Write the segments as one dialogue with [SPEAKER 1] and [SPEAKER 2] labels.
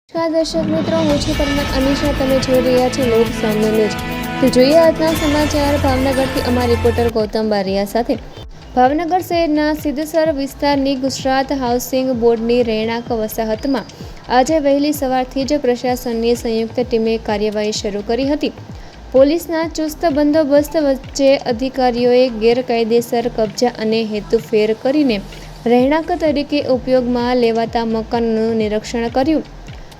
[SPEAKER 1] નમસ્કાર દર્શક મિત્રો, હું છું પરમત અમીશા. તમે જોઈ રહ્યા છો લોક સામનો ન્યૂઝ. તો જોઈએ આજના સમાચાર ભાવનગરથી અમારા રિપોર્ટર ગૌતમ બારિયા સાથે. ભાવનગર શહેરના સિદ્ધસર વિસ્તારની ગુજરાત હાઉસિંગ બોર્ડની રહેણાંક વસાહતમાં આજે વહેલી સવારથી જ પ્રશાસનની સંયુક્ત ટીમે કાર્યવાહી શરૂ કરી હતી. પોલીસના ચુસ્ત બંદોબસ્ત વચ્ચે અધિકારીઓએ ગેરકાયદેસર કબજા અને હેતુફેર કરીને રહેણાંક તરીકે ઉપયોગમાં લેવાતા મકાનોનું નિરીક્ષણ કર્યું.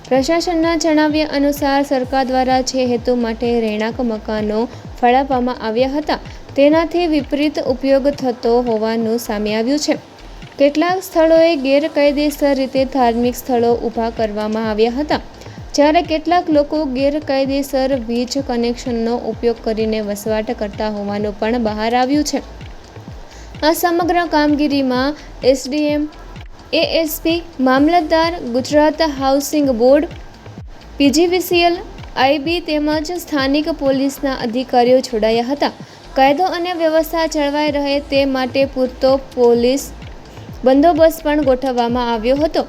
[SPEAKER 1] પ્રશાસનના જણાવ્યા અનુસાર સરકાર દ્વારા જે હેતુ માટે રહેણાંક મકાનો ફાળવવામાં આવ્યા હતા તેનાથી વિપરીત ઉપયોગ થતો હોવાનું સામે આવ્યું છે. કેટલાક સ્થળોએ ગેરકાયદેસર રીતે ધાર્મિક સ્થળો ઊભા કરવામાં આવ્યા હતા, જ્યારે કેટલાક લોકો ગેરકાયદેસર વીજ કનેક્શનનો ઉપયોગ કરીને વસવાટ કરતા હોવાનું પણ બહાર આવ્યું છે. આ સમગ્ર કામગીરીમાં એસડીએમ, એએસપી, મામલતદાર, Gujarat housing board, PGVCL, IB તેમજ સ્થાનિક પોલીસના અધિકારીઓ જોડાયા હતા. કાયદો અને વ્યવસ્થા જળવાઈ રહે તે માટે પૂરતો પોલીસ બંદોબસ્ત પણ ગોઠવવામાં આવ્યો હતો.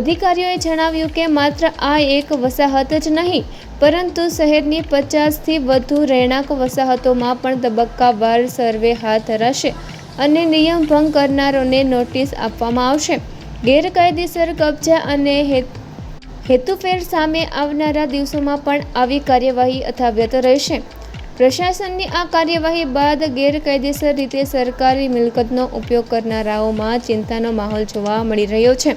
[SPEAKER 1] અધિકારીઓએ જણાવ્યું કે માત્ર આ એક વસાહત જ નહીં, પરંતુ શહેરની 50થી વધુ રહેણાંક વસાહતોમાં પણ તબક્કાવાર સર્વે હાથ ધરાશે અને નિયમ ભંગ કરનારોને નોટિસ આપવામાં આવશે. ગેરકાયદેસર કબજા અને હેતુફેર સામે આવનારા દિવસોમાં પણ આવી કાર્યવાહી યથાવત રહેશે. પ્રશાસનની આ કાર્યવાહી બાદ ગેરકાયદેસર રીતે સરકારી મિલકતનો ઉપયોગ કરનારાઓમાં ચિંતાનો માહોલ જોવા મળી રહ્યો છે.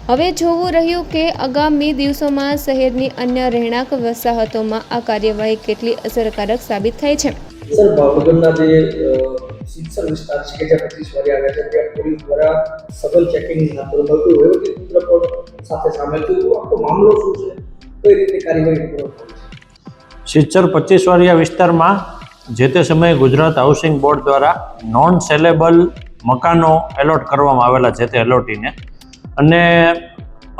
[SPEAKER 1] હવે જોવું રહ્યું કે આગામી દિવસોમાં શહેરની અન્ય રહેણાંક વસાહતોમાં આ કાર્યવાહી કેટલી અસરકારક સાબિત થાય છે.
[SPEAKER 2] સર, ભાવનગરના જે સિદ્ધસર વિસ્તાર છે કે જ્યાં 25 વાગે આવ્યા છે ત્યાં પોલીસ દ્વારા સઘન ચેકિંગ હાથ ધરવામાં આવ્યું કે ચિત્રપટ સાથે સામેલ થયું. આખો મામલો શું છે, કઈ રીતે કાર્યવાહી પૂર્ણ થઈ છે?
[SPEAKER 3] સિદ્ધસર 25 વાળિયા વિસ્તારમાં જે તે સમયે ગુજરાત હાઉસિંગ બોર્ડ દ્વારા નોન સેલેબલ મકાનો એલોટ કરવામાં આવેલા છે તે એલોટીને, અને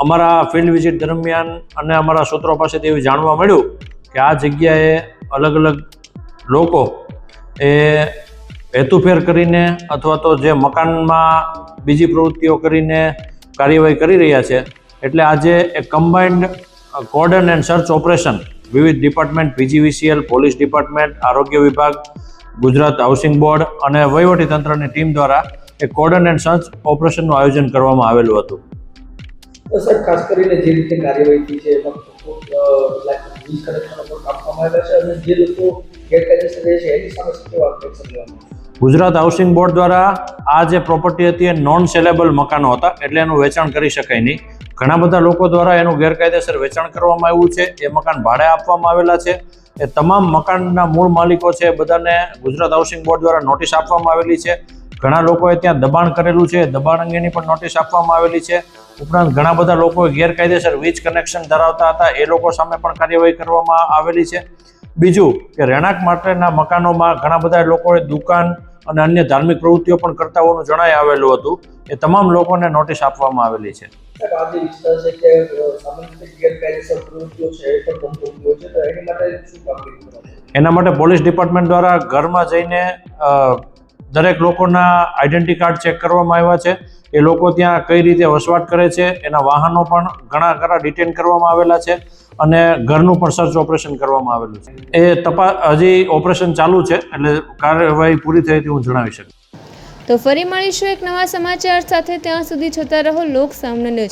[SPEAKER 3] અમારા ફિલ્ડ વિઝિટ દરમિયાન અને અમારા સૂત્રો પાસેથી એવું જાણવા મળ્યું કે આ જગ્યાએ અલગ અલગ લોકો એ હેતુફેર કરીને અથવા તો જે મકાનમાં બીજી પ્રવૃત્તિઓ કરીને કાર્યવાહી કરી રહ્યા છે. એટલે આજે એક combined cordon and search operation વિવિધ ડિપાર્ટમેન્ટ, પીજીવીસીએલ, પોલીસ ડિપાર્ટમેન્ટ, આરોગ્ય વિભાગ, ગુજરાત હાઉસિંગ બોર્ડ અને વહીવટીતંત્રની ટીમ દ્વારા એક કોર્ડન એન્ડ સર્ચ ઓપરેશનનું આયોજન કરવામાં આવેલું હતું.
[SPEAKER 2] સર, ખાસ કરીને જે રીતે કાર્યવાહી થઈ છે એમાં વીજ કનેક્શનો પર કાપવામાં આવ્યા છે અને જે લોકો ગેરકાયદેસર રહે છે એની સામે કેવા એક્શન લેવામાં આવે?
[SPEAKER 3] ગુજરાત હાઉસિંગ બોર્ડ દ્વારા આ જે પ્રોપર્ટી હતી એ નોન સેલેબલ મકાનો હતા, એટલે એનું વેચાણ કરી શકાય નહીં. ઘણા બધા લોકો દ્વારા એનું ગેરકાયદેસર વેચાણ કરવામાં આવ્યું છે. એ મકાન ભાડે આપવામાં આવેલા છે. એ તમામ મકાનના મૂળ માલિકો છે બધાને ગુજરાત હાઉસિંગ બોર્ડ દ્વારા નોટિસ આપવામાં આવેલી છે. ઘણા લોકોએ ત્યાં દબાણ કરેલું છે, દબાણ અંગેની પણ નોટિસ આપવામાં આવેલી છે. ઉપરાંત ઘણા બધા લોકોએ ગેરકાયદેસર વીજ કનેક્શન ધરાવતા હતા, એ લોકો સામે પણ કાર્યવાહી કરવામાં આવેલી છે. બીજું કે રહેણાંક માટેના મકાનોમાં ઘણા બધા લોકોએ દુકાન અને અન્ય ધાર્મિક પ્રવૃત્તિઓ પણ કરતા હોવાનું જણાઈ આવેલું હતું. એ તમામ લોકોને નોટિસ આપવામાં આવેલી છે.
[SPEAKER 2] આ જે વિસ્તાર છે કે સામાન્ય રીતે ગેરકાયદેસર પ્રવૃત્તિઓ છે એ પણ બનતી હોય છે, તો એની માટે શું કામગીરી કરવાની?
[SPEAKER 3] એના માટે પોલીસ ડિપાર્ટમેન્ટ દ્વારા ઘરમાં જઈને દરેક લોકોના આઈડેન્ટિટી કાર્ડ ચેક કરવામાં આવ્યા છે. એ લોકો ત્યાં કઈ રીતે વસવાટ કરે છે, એના વાહનો પણ ઘણા ખરા ડિટેન કરવામાં આવેલા છે અને ઘરનું પણ સર્ચ ઓપરેશન કરવામાં આવેલું છે. એ તપાસ હજી ઓપરેશન ચાલુ છે, એટલે કાર્યવાહી પૂરી થઈ હતી હું જણાવી શકું.
[SPEAKER 1] તો ફરી મળીશું એક નવા સમાચાર સાથે. ત્યાં સુધી જોતા રહો લોક સામનો ન્યૂઝ.